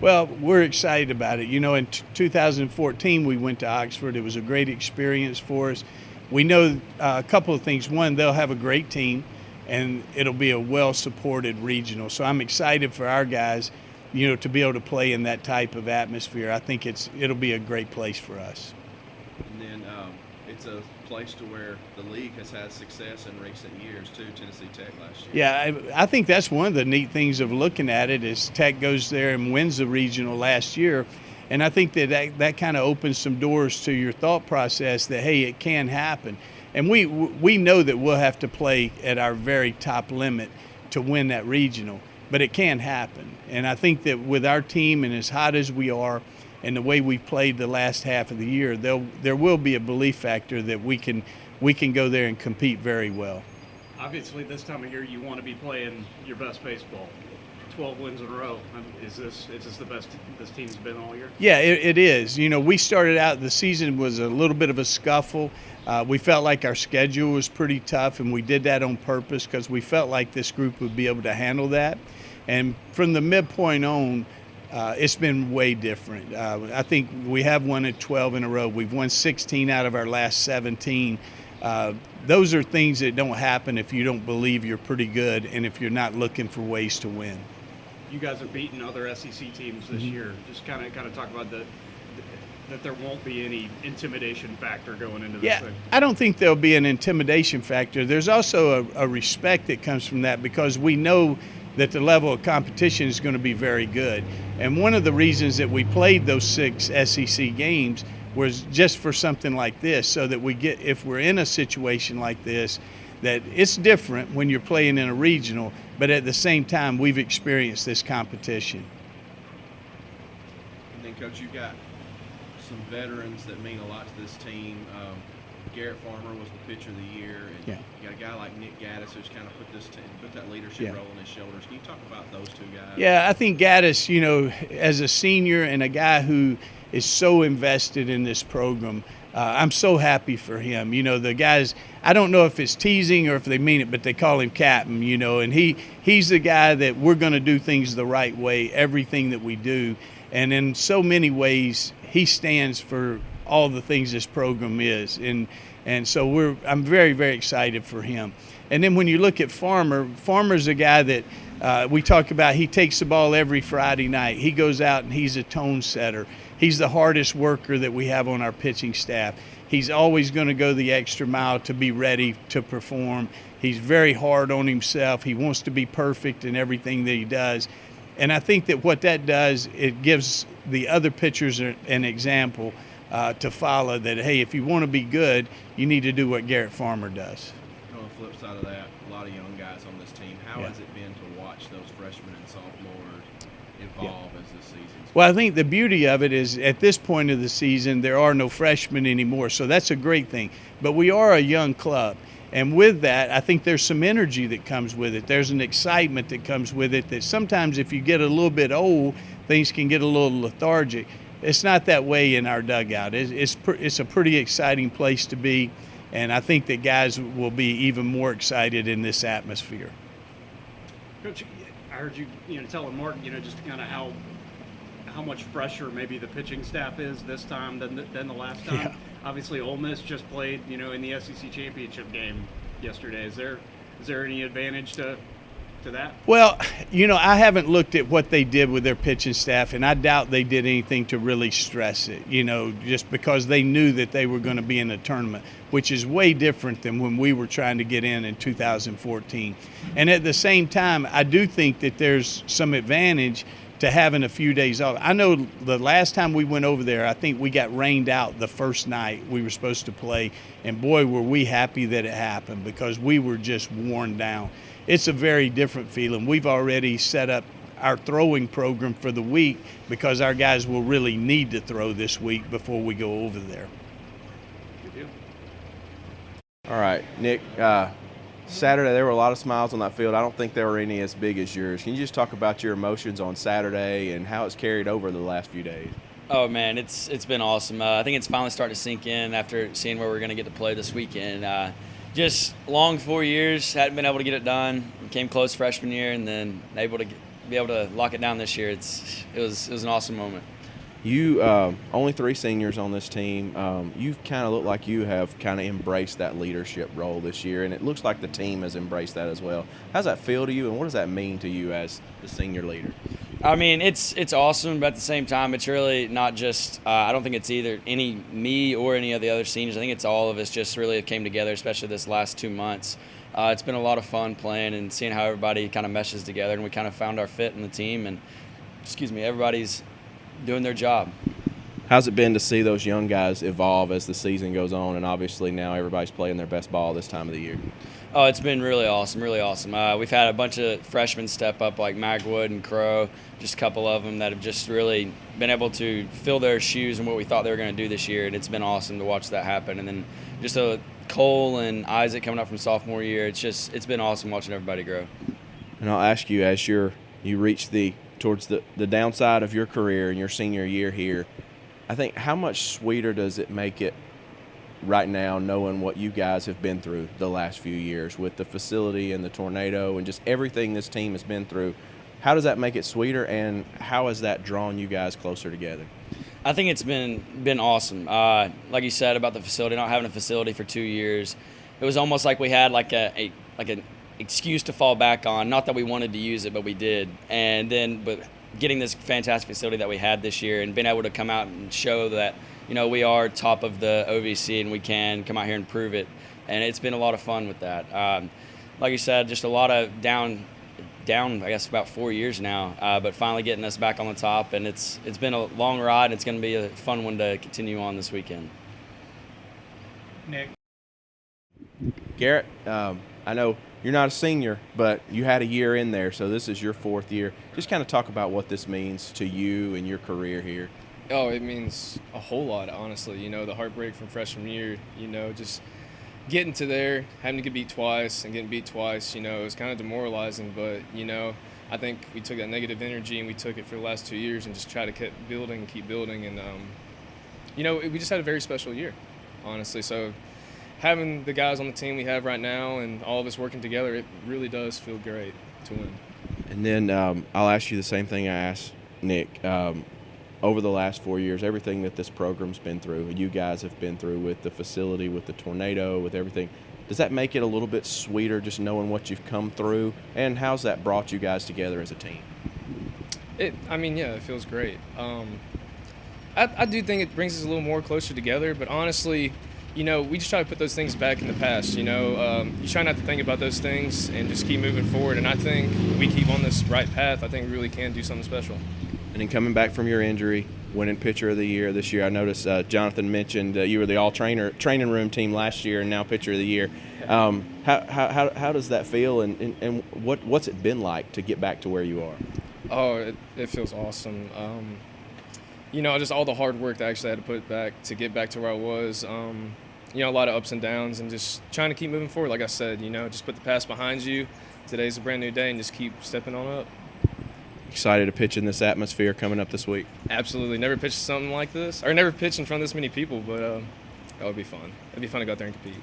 Well, we're excited about it. You know, in 2014, we went to Oxford. It was a great experience for us. We know a couple of things. One, they'll have a great team, and it'll be a well-supported regional. So I'm excited for our guys, you know, to be able to play in that type of atmosphere. I think it'll be a great place for us. And then it's a place to where the league has had success in recent years too. Tennessee Tech last year. Yeah, I think that's one of the neat things of looking at it is Tech goes there and wins the regional last year. And I think that kind of opens some doors to your thought process that, hey, it can happen. And we know that we'll have to play at our very top limit to win that regional, but it can happen. And I think that with our team and as hot as we are and the way we've played the last half of the year, there will be a belief factor that we can go there and compete very well. Obviously, this time of year, you want to be playing your best baseball. 12 wins in a row. Is this the best this team's been all year? Yeah, it is. You know, we started out, the season was a little bit of a scuffle. We felt like our schedule was pretty tough, and we did that on purpose because we felt like this group would be able to handle that. And from the midpoint on, it's been way different. I think we have won at 12 in a row. We've won 16 out of our last 17. Those are things that don't happen if you don't believe you're pretty good and if you're not looking for ways to win. You guys have beaten other SEC teams this year. Just kind of talk about that there won't be any intimidation factor going into this thing. I don't think there'll be an intimidation factor. There's also a respect that comes from that because we know that the level of competition is going to be very good. And one of the reasons that we played those 6 SEC games was just for something like this, so that if we're in a situation like this, that it's different when you're playing in a regional, but at the same time, we've experienced this competition. And then, Coach, you've got some veterans that mean a lot to this team. Garrett Farmer was the pitcher of the year, and you got a guy like Nick Gaddis who's kind of put that leadership role on his shoulders. Can you talk about those two guys? Yeah, I think Gaddis, you know, as a senior and a guy who is so invested in this program, I'm so happy for him. You know, the guys, I don't know if it's teasing or if they mean it, but they call him Captain, you know, and he's the guy that we're going to do things the right way, everything that we do. And in so many ways, he stands for all the things this program is. And so I'm very, very excited for him. And then when you look at Farmer's a guy that we talk about, he takes the ball every Friday night. He goes out and he's a tone setter. He's the hardest worker that we have on our pitching staff. He's always going to go the extra mile to be ready to perform. He's very hard on himself. He wants to be perfect in everything that he does. And I think that what that does, it gives the other pitchers an example to follow that, hey, if you want to be good, you need to do what Garrett Farmer does. On the flip side of that, a lot of young guys on this team. How has it been to watch those freshmen and sophomores evolve as this season? Well, I think the beauty of it is at this point of the season, there are no freshmen anymore, so that's a great thing. But we are a young club, and with that, I think there's some energy that comes with it. There's an excitement that comes with it that sometimes if you get a little bit old, things can get a little lethargic. It's not that way in our dugout. It's a pretty exciting place to be, and I think that guys will be even more excited in this atmosphere. Coach, I heard you telling Mark, just kind of how much fresher maybe the pitching staff is this time than the last time. Yeah. Obviously, Ole Miss just played, in the SEC championship game yesterday. Is there any advantage to that? Well, I haven't looked at what they did with their pitching staff, and I doubt they did anything to really stress it, just because they knew that they were going to be in a tournament, which is way different than when we were trying to get in 2014. And at the same time, I do think that there's some advantage to having a few days off. I know the last time we went over there, I think we got rained out the first night we were supposed to play, and boy, were we happy that it happened because we were just worn down. It's a very different feeling. We've already set up our throwing program for the week because our guys will really need to throw this week before we go over there. Good deal. All right, Nick, Saturday there were a lot of smiles on that field. I don't think there were any as big as yours. Can you just talk about your emotions on Saturday and how it's carried over the last few days? Oh, man, it's been awesome. I think it's finally starting to sink in after seeing where we're going to get to play this weekend. Just long 4 years, hadn't been able to get it done. Came close freshman year and then able to be able to lock it down this year. It was an awesome moment. You only 3 seniors on this team. You kind of look like you have kind of embraced that leadership role this year, and it looks like the team has embraced that as well. How's that feel to you, and what does that mean to you as the senior leader? I mean, it's awesome, but at the same time, it's really not just I don't think it's either me or any of the other seniors. I think it's all of us just really came together, especially this last 2 months. It's been a lot of fun playing and seeing how everybody kind of meshes together, and we kind of found our fit in the team, and everybody's doing their job. How's it been to see those young guys evolve as the season goes on, and obviously now everybody's playing their best ball this time of the year? Oh, it's been really awesome, really awesome. We've had a bunch of freshmen step up like Magwood and Crow, just a couple of them that have just really been able to fill their shoes in what we thought they were going to do this year, and it's been awesome to watch that happen. And then just Cole and Isaac coming up from sophomore year, it's been awesome watching everybody grow. And I'll ask you, as you reach towards the downside of your career in your senior year here, I think how much sweeter does it make it right now knowing what you guys have been through the last few years with the facility and the tornado and just everything this team has been through? How does that make it sweeter, and how has that drawn you guys closer together? I think it's been awesome. Like you said about the facility, not having a facility for 2 years, it was almost like we had like an excuse to fall back on. Not that we wanted to use it, but we did. But getting this fantastic facility that we had this year and being able to come out and show that, we are top of the OVC and we can come out here and prove it. And it's been a lot of fun with that. Like you said, just a lot of down, I guess, about 4 years now, but finally getting us back on the top. And it's been a long ride. It's going to be a fun one to continue on this weekend. Nick. Garrett, I know you're not a senior, but you had a year in there, so this is your 4th year. Just kind of talk about what this means to you and your career here. Oh, it means a whole lot, honestly. The heartbreak from freshman year, just getting to there, having to get beat twice and getting beat twice, it was kind of demoralizing. But, I think we took that negative energy and we took it for the last 2 years and just tried to keep building. And, we just had a very special year, honestly. So having the guys on the team we have right now and all of us working together, it really does feel great to win. And then I'll ask you the same thing I asked Nick. Over the last 4 years, everything that this program's been through, and you guys have been through with the facility, with the tornado, with everything, does that make it a little bit sweeter just knowing what you've come through? And how's that brought you guys together as a team? It feels great. I do think it brings us a little more closer together, but honestly, we just try to put those things back in the past. You try not to think about those things and just keep moving forward. And I think we keep on this right path. I think we really can do something special. And then coming back from your injury, winning Pitcher of the Year this year, I noticed Jonathan mentioned you were the all-training room team last year and now Pitcher of the Year. How does that feel, and what's it been like to get back to where you are? Oh, it feels awesome. Just all the hard work that I actually had to put back to get back to where I was. A lot of ups and downs and just trying to keep moving forward. Like I said, just put the past behind you. Today's a brand new day and just keep stepping on up. Excited to pitch in this atmosphere coming up this week? Absolutely. Never pitched something like this, or never pitched in front of this many people, but that would be fun. It'd be fun to go out there and compete.